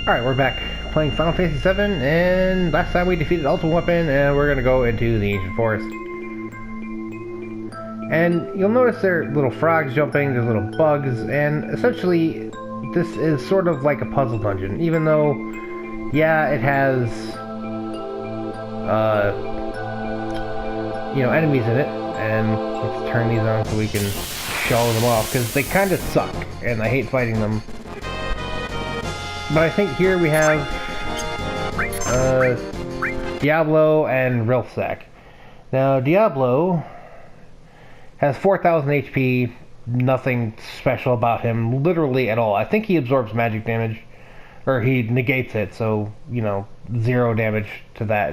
Alright, we're back playing Final Fantasy VII, and last time we defeated Ultimate Weapon, and we're gonna go into the Ancient Forest. And you'll notice there are little frogs jumping, there's little bugs, and essentially this is sort of like a puzzle dungeon, even though, yeah, it has, enemies in it, and let's turn these on so we can show them off, because they kind of suck, and I hate fighting them. But I think here we have Diablo and Rilsack. Now Diablo has 4,000 HP, nothing special about him, literally at all. I think he absorbs magic damage, or he negates it, so, 0 damage to that.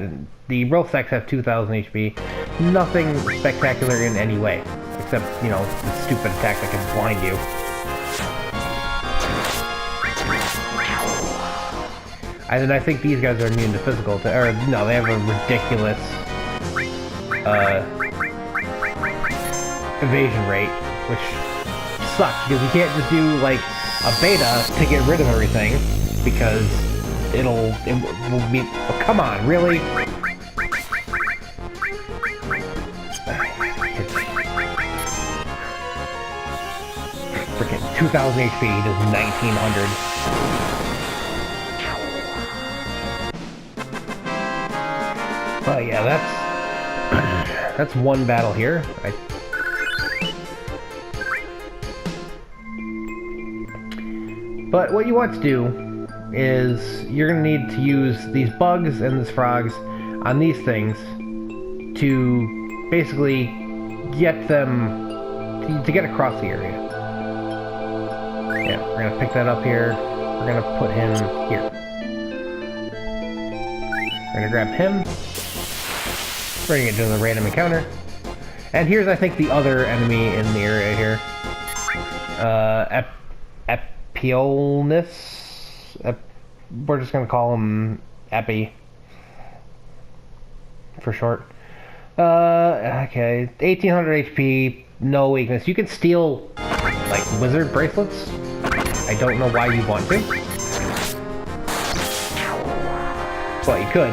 The Rilsacks have 2,000 HP, nothing spectacular in any way, except, the stupid attack that can blind you. And then I think these guys are immune to physical or no, they have a ridiculous evasion rate, which sucks because you can't just do like a beta to get rid of everything because it will be. Oh, come on, really? Freaking 2,000 HP does 1,900. But yeah, that's one battle here. But what you want to do is you're going to need to use these bugs and these frogs on these things to basically get them to get across the area. Yeah, we're going to pick that up here. We're going to put him here. We're going to grab him. We're gonna get to the random encounter. And here's, I think, the other enemy in the area here. Epionus? We're just gonna call him Epi. For short. Okay. 1,800 HP, no weakness. You can steal, like, wizard bracelets. I don't know why you want to. But you could.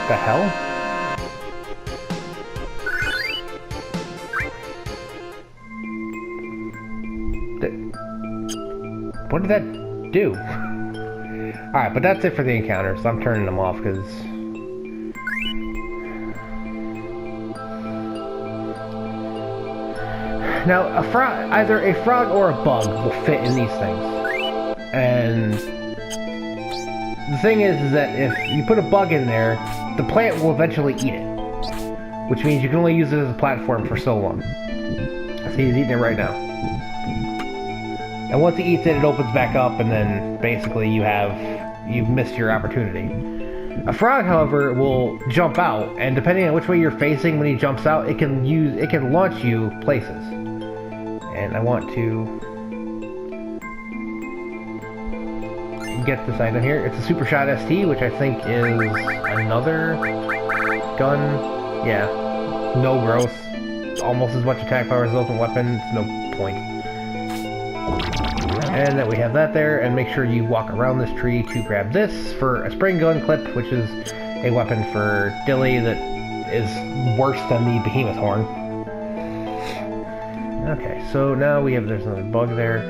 The hell? What did that do? Alright, but that's it for the encounter, so I'm turning them off because now a frog, either a frog or a bug will fit in these things. And the thing is that if you put a bug in there, the plant will eventually eat it, which means you can only use it as a platform for so long. See, he's eating it right now. And once he eats it, it opens back up, and then basically you've missed your opportunity. A frog, however, will jump out, and depending on which way you're facing when he jumps out, it can launch you places. And I want to get this item here. It's a Super Shot ST, which I think is another gun. Yeah, no growth, almost as much attack power as Ultimate Weapon. It's no point. And then we have that there, and make sure you walk around this tree to grab this for a spring gun clip, which is a weapon for Dilly that is worse than the Behemoth Horn. Okay, so now there's another bug there.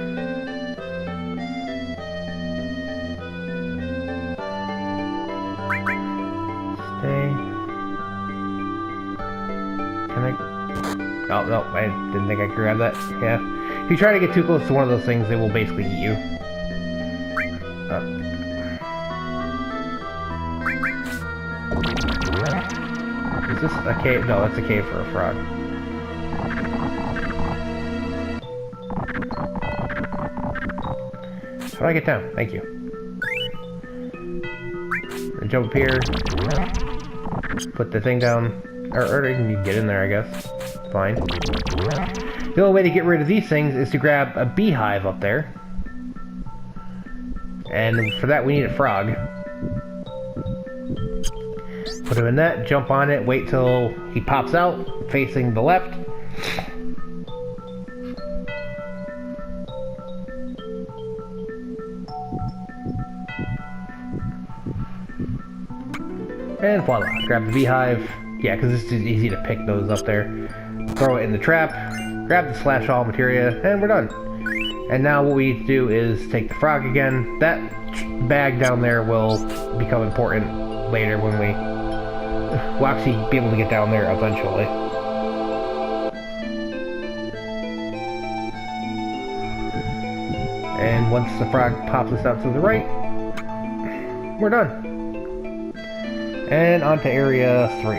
Oh, no, I didn't think I could grab that. Yeah. If you try to get too close to one of those things, they will basically eat you. Is this a cave? No, that's a cave for a frog. How do I get down? Thank you. And jump up here. Put the thing down. Or you can get in there, I guess. Fine. The only way to get rid of these things is to grab a beehive up there. And for that we need a frog. Put him in that, jump on it, wait till he pops out, facing the left. And voila, grab the beehive. Yeah, because it's just easy to pick those up there. Throw it in the trap, grab the slash all materia, and we're done. And now what we need to do is take the frog again. That bag down there will become important later when we'll actually be able to get down there eventually. And once the frog pops us out to the right, we're done. And on to area 3.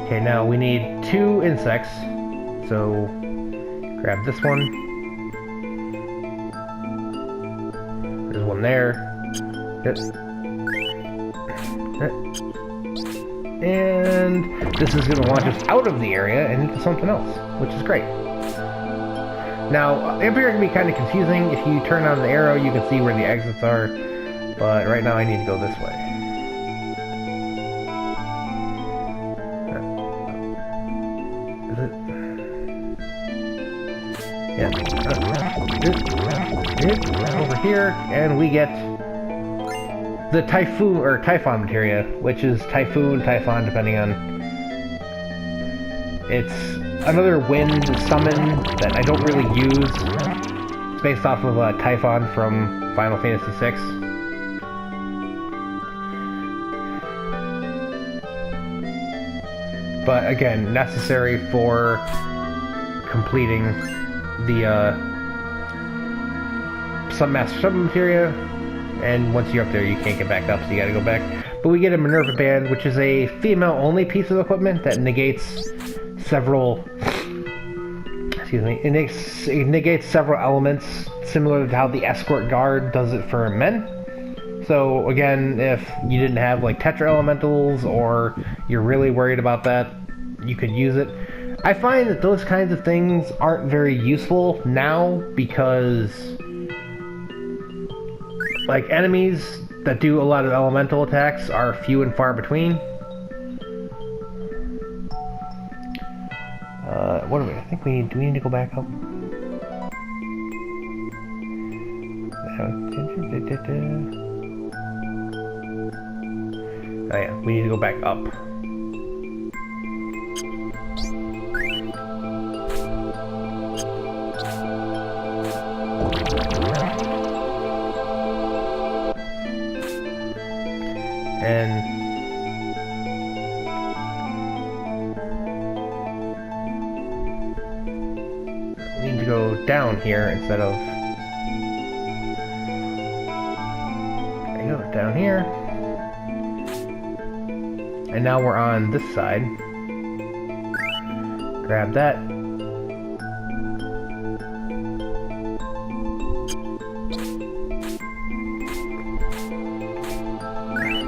Okay, now we need 2 insects. So, grab this one. There's one there. Yep. And this is going to launch us out of the area and into something else, which is great. Now, up here can be kind of confusing. If you turn on the arrow, you can see where the exits are. But right now I need to go this way. Is it? Yeah. Over here, and we get the Typhoon, or Typhon materia, which is Typhoon, Typhon, depending on... It's another wind summon that I don't really use. It's based off of Typhon from Final Fantasy VI. But again, necessary for completing the Submaster Summon materia. And once you're up there, you can't get back up, so you gotta go back. But we get a Minerva Band, which is a female-only piece of equipment that negates several... Excuse me. It negates several elements, similar to how the Escort Guard does it for men. So, again, if you didn't have, like, Tetra Elementals, or you're really worried about that, you could use it. I find that those kinds of things aren't very useful now, because... like, enemies that do a lot of elemental attacks are few and far between. What do we... I think we need... Do we need to go back up? Oh yeah, we need to go back up. And we need to go down here instead of... There you go, down here. And now we're on this side. Grab that.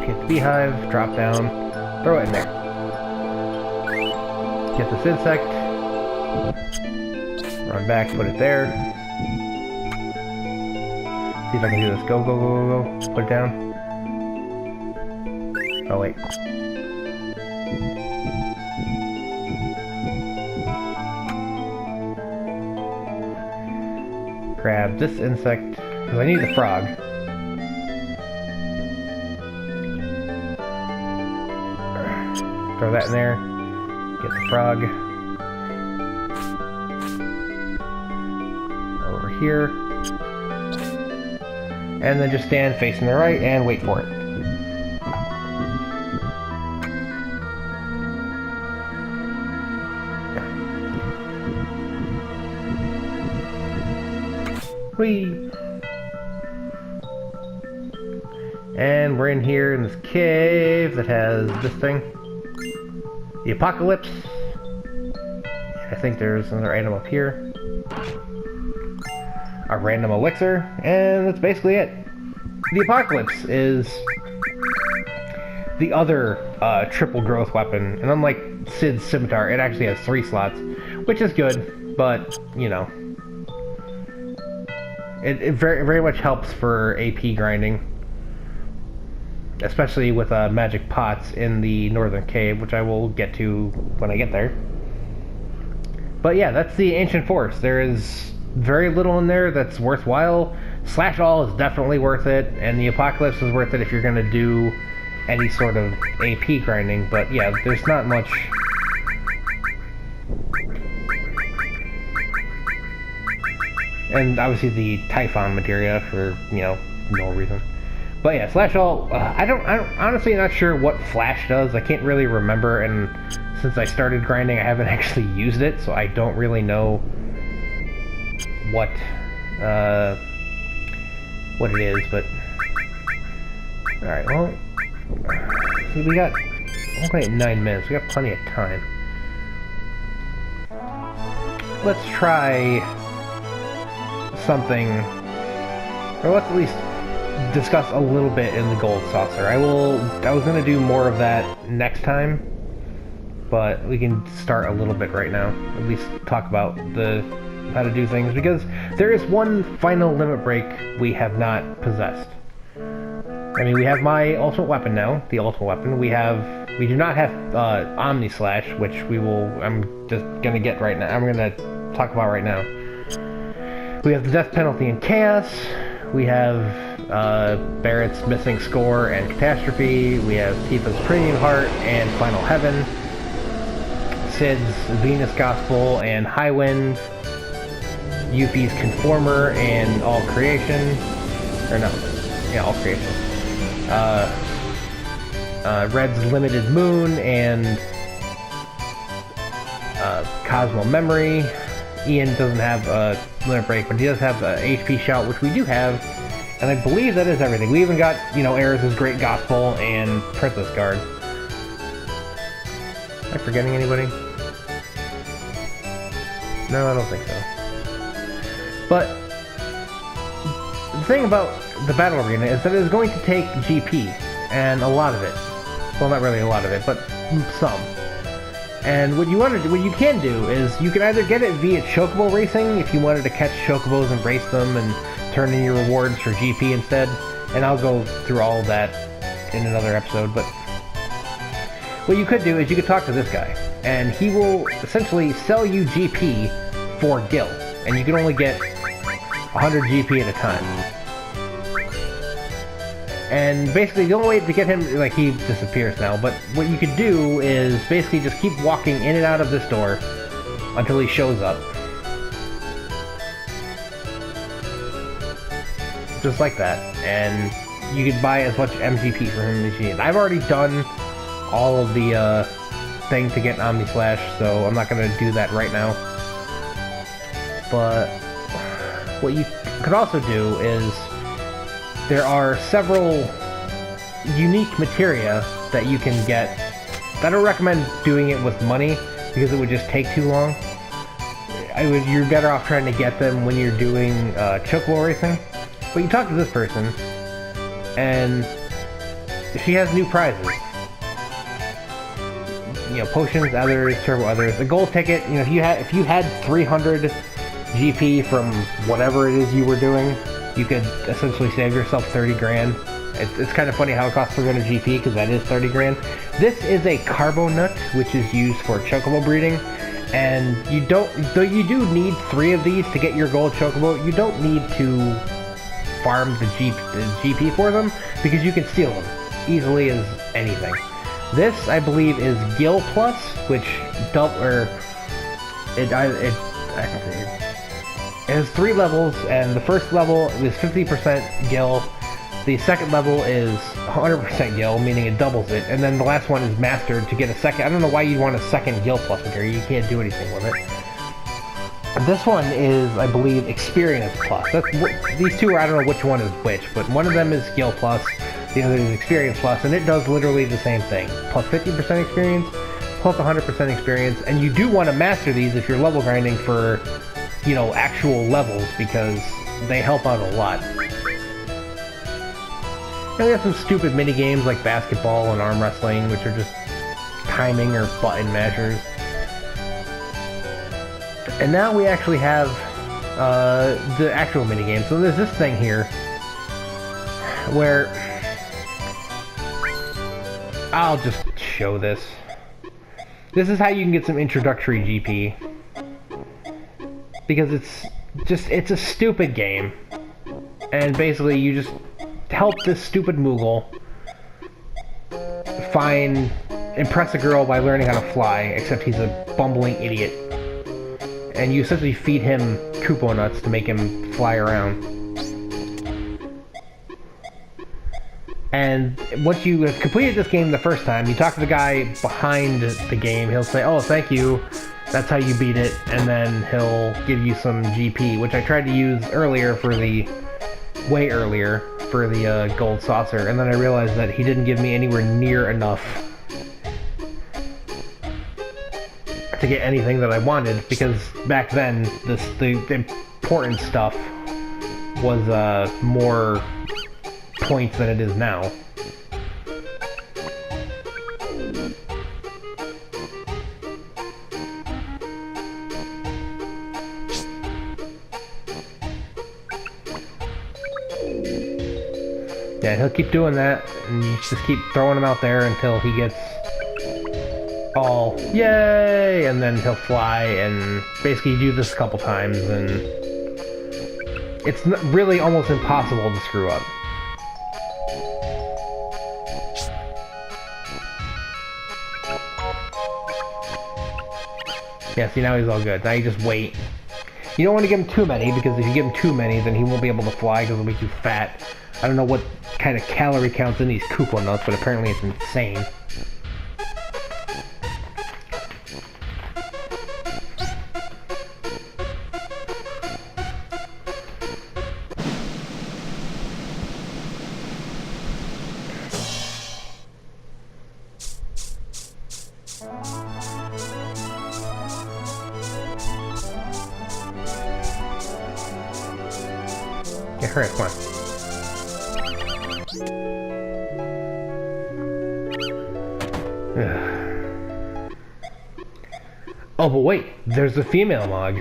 Get the beehive, drop down, throw it in there. Get this insect. Run back, put it there. See if I can do this. Go, go, go, go, go. Put it down. Oh, wait. Grab this insect, because I need the frog. Throw that in there. Get the frog. Over here. And then just stand facing the right and wait for it. Whee! And we're in here in this cave that has this thing. The Apocalypse. I think there's another item up here. A random elixir, and that's basically it. The Apocalypse is the other triple growth weapon, and unlike Cid's Scimitar, it actually has 3 slots, which is good, but, you know. It very, very much helps for AP grinding. Especially with magic pots in the northern cave, which I will get to when I get there. But yeah, that's the Ancient Forest. There is very little in there that's worthwhile. Slash All is definitely worth it, and the Apocalypse is worth it if you're going to do any sort of AP grinding, but yeah, there's not much. And obviously the Typhon materia for, you know, no reason. But yeah, Slash All, I'm honestly not sure what Flash does. I can't really remember, and since I started grinding, I haven't actually used it, so I don't really know what it is, but... Alright, well... See, we got... only 9 minutes, we got plenty of time. Let's try... something... or let's at least discuss a little bit in the Gold Saucer. I was gonna do more of that next time, but we can start a little bit right now. At least talk about how to do things, because there is one final limit break we have not possessed. I mean, we have my ultimate weapon now, the ultimate weapon. We do not have Omni Slash, which I'm just gonna get right now. I'm gonna talk about right now. We have the Death Penalty and Chaos. We have Barrett's Missing Score and Catastrophe. We have Tifa's Premium Heart and Final Heaven. Sid's Venus Gospel and High Wind. Yuffie's Conformer and All Creation. Or no, yeah, All Creation. Red's Limited Moon and Cosmo Memory. Ian doesn't have a limit break, but he does have a HP Shout, which we do have, and I believe that is everything. We even got, you know, Eris's Great Gospel and Princess Guard. Am I forgetting anybody? No, I don't think so. But the thing about the Battle Arena is that it is going to take GP, and a lot of it. Well, not really a lot of it, but some. And what you can do is you can either get it via Chocobo racing if you wanted to catch Chocobos and race them and turn in your rewards for GP instead. And I'll go through all of that in another episode. But what you could do is you could talk to this guy, and he will essentially sell you GP for Gil, and you can only get 100 GP at a time. And basically the only way to get him, like, he disappears now, but what you could do is basically just keep walking in and out of this door until he shows up. Just like that. And you could buy as much MGP for him as you need. I've already done all of the things to get Omni Slash, so I'm not going to do that right now. But what you could also do is there are several unique materia that you can get. I don't recommend doing it with money because it would just take too long. You're better off trying to get them when you're doing Chocobo racing. But you talk to this person, and she has new prizes. You know, potions, others, turbo others. A gold ticket. You know, if you had 300 GP from whatever it is you were doing, you could essentially save yourself 30 grand. It's kind of funny how it costs 300 GP, because that is 30 grand. This is a Carbo Nut, which is used for Chocobo breeding, and though you do need 3 of these to get your gold Chocobo, you don't need to farm the GP for them, because you can steal them easily as anything. This, I believe, is Gil Plus, which it has 3 levels, and the first level is 50% Gil, the second level is 100% Gil, meaning it doubles it, and then the last one is Mastered to get a second. I don't know why you'd want a second Gil Plus material, you can't do anything with it. This one is, I believe, Experience Plus. These two are, I don't know which one is which, but one of them is Gil Plus, the other is Experience Plus, and it does literally the same thing. Plus 50% experience, plus 100% experience, and you do want to master these if you're level grinding for, you know, actual levels, because they help out a lot. And we have some stupid mini games like basketball and arm wrestling, which are just timing or button mashers. And now we actually have the actual mini game. So there's this thing here where I'll just show this. This is how you can get some introductory GP. Because it's a stupid game. And basically you just help this stupid Moogle impress a girl by learning how to fly, except he's a bumbling idiot. And you essentially feed him Koopa nuts to make him fly around. And once you have completed this game the first time, you talk to the guy behind the game, he'll say, oh, thank you, that's how you beat it, and then he'll give you some GP, which I tried to use way earlier, for the gold saucer, and then I realized that he didn't give me anywhere near enough to get anything that I wanted, because back then, the important stuff was more points than it is now. Yeah, he'll keep doing that, and you just keep throwing him out there until he gets all yay, and then he'll fly, and basically you do this a couple times, and it's really almost impossible to screw up. Yeah, see, now he's all good. Now you just wait. You don't want to give him too many, because if you give him too many, then he won't be able to fly because he'll be too fat. I don't know what kind of calorie counts in these Koopa nuts, but apparently it's insane. Yeah, hurry, come on. Oh, but wait, there's the female Mog.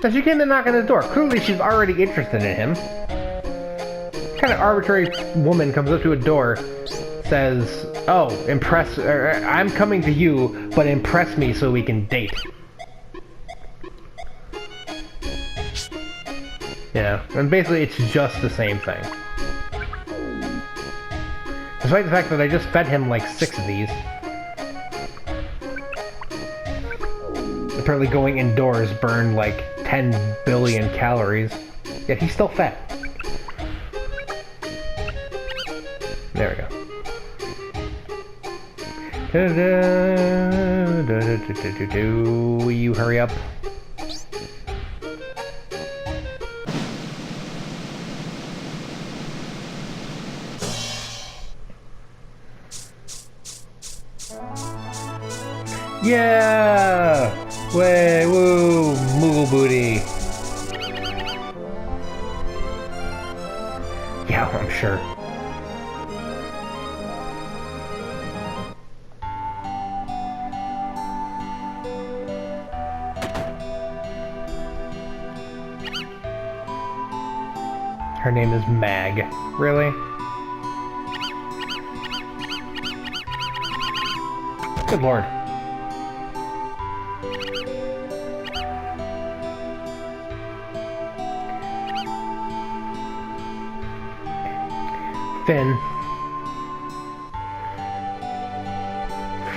So she came to knock on the door. Clearly she's already interested in him. What kind of arbitrary woman comes up to a door, says, oh, I'm coming to you, but impress me so we can date. Yeah, and basically it's just the same thing. Despite the fact that I just fed him like 6 of these. Apparently going indoors burned like 10 billion calories. Yet he's still fat. There we go. Will you hurry up? Yeah! Way, woo! Moogle booty! Yeah, I'm sure. Her name is Mag. Really? Good lord. Finn.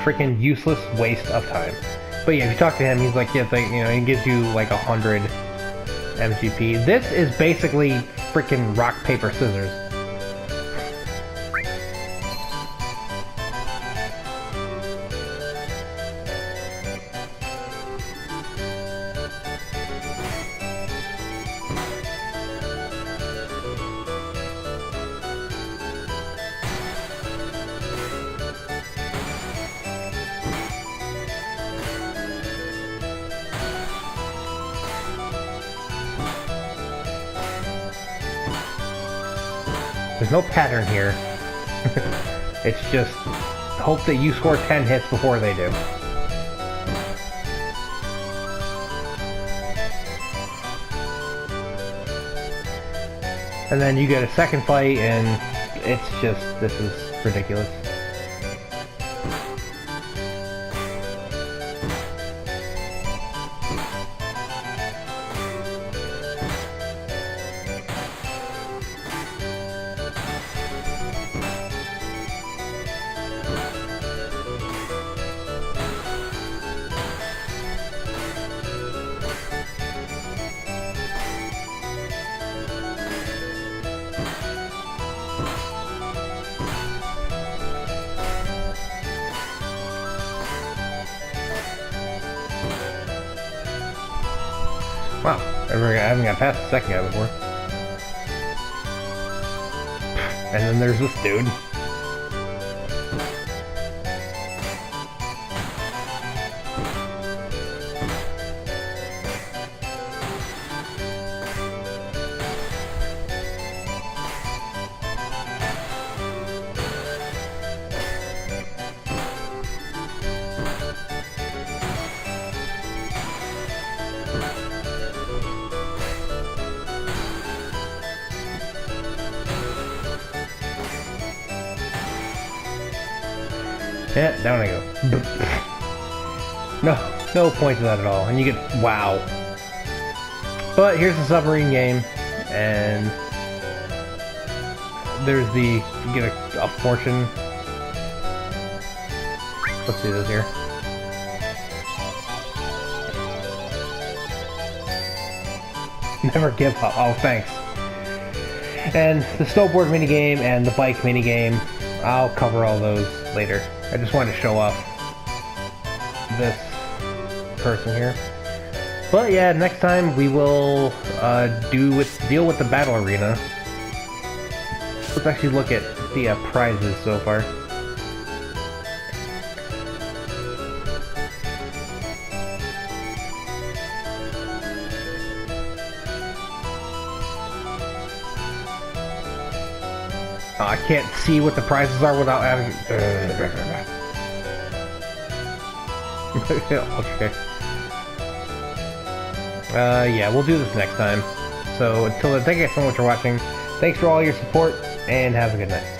Freaking useless waste of time. But yeah, if you talk to him, he's like, yeah, he gives you like 100 MGP. This is basically freaking rock, paper, scissors. There's no pattern here. It's just hope that you score 10 hits before they do. And then you get a second fight, and it's just, this ridiculous. Wow, I haven't got past the second guy before. And then there's this dude. Yeah, down I go. No point to that at all. And you get, wow. But here's the submarine game, and there's the, you get a fortune. Let's do this here. Never give up. Oh, thanks. And the snowboard minigame and the bike minigame, I'll cover all those later. I just wanted to show off this person here. But yeah, next time we will deal with the battle arena. Let's actually look at the prizes so far. I can't see what the prizes are without having... okay. Yeah, we'll do this next time. So, until then, thank you guys so much for watching. Thanks for all your support, and have a good night.